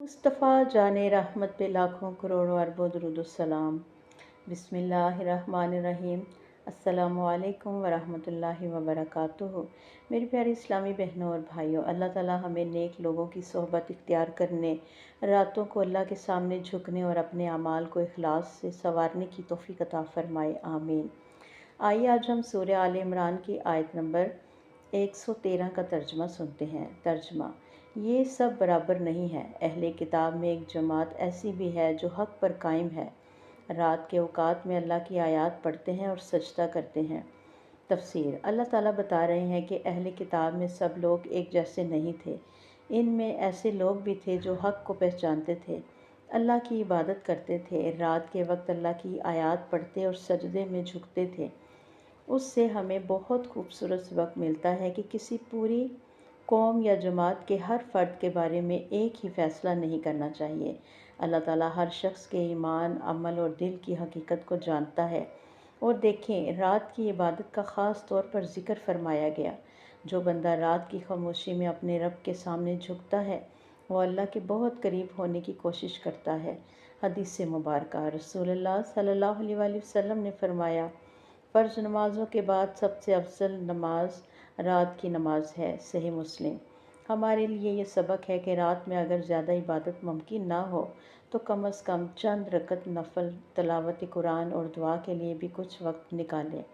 मुस्तफ़ा जाने रहमत पे लाखों करोड़ों अरबों दुरूदुस्सलाम। बिस्मिल्लाहिर्रहमानिर्रहीम। अस्सलामु अलैकुम वरहमतुल्लाहि वबरकातुहू। मेरी प्यारी इस्लामी बहनों और भाइयों, अल्लाह ताला हमें नेक लोगों की सोहबत इख्तियार करने, रातों को अल्लाह के सामने झुकने और अपने अमाल को इखलास से संवारने की तौफीक अता फरमाए, आमीन। आइए आज हम सूरह आल इमरान की आयत नंबर 113 का तर्जमा सुनते हैं। तर्जमा: ये सब बराबर नहीं है। अहले किताब में एक जमात ऐसी भी है जो हक़ पर कायम है, रात के औकात में अल्लाह की आयात पढ़ते हैं और सजदा करते हैं। तफसीर: अल्लाह ताला बता रहे हैं कि अहले किताब में सब लोग एक जैसे नहीं थे। इनमें ऐसे लोग भी थे जो हक़ को पहचानते थे, अल्लाह की इबादत करते थे, रात के वक्त अल्लाह की आयात पढ़ते और सजदे में झुकते थे। उससे हमें बहुत खूबसूरत सबक मिलता है कि किसी पूरी कौम या जमात के हर फ़र्द के बारे में एक ही फ़ैसला नहीं करना चाहिए। अल्लाह ताला हर शख्स के ईमान, अमल और दिल की हकीकत को जानता है। और देखें, रात की इबादत का ख़ास तौर पर ज़िक्र फरमाया गया। जो बंदा रात की खामोशी में अपने रब के सामने झुकता है, वो अल्लाह के बहुत करीब होने की कोशिश करता है। हदीस मुबारक, रसूलुल्लाह सल्लल्लाहु अलैहि वसल्लम ने फरमाया, फ़र्ज़ नमाज़ों के बाद सबसे अफजल नमाज रात की नमाज है। सही मुस्लिम। हमारे लिए ये सबक है कि रात में अगर ज़्यादा इबादत मुमकिन ना हो तो कम से कम चंद रकत नफल तिलावत कुरान और दुआ के लिए भी कुछ वक्त निकालें।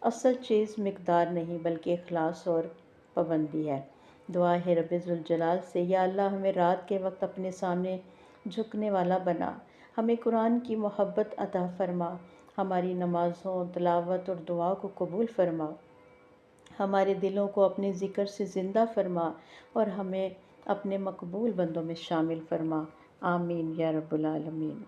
असल चीज़ मिक़दार नहीं बल्कि इखलास और पाबंदी है। दुआ है रब्बे ज़ुल जलाल से, या अल्लाह हमें रात के वक्त अपने सामने झुकने वाला बना, हमें कुरान की मोहब्बत अता फरमा, हमारी नमाज़ों, तिलावत और दुआ को कबूल फरमा, हमारे दिलों को अपने ज़िक्र से ज़िंदा फरमा और हमें अपने मकबूल बंदों में शामिल फरमा। आमीन या रब्बुल आलमीन।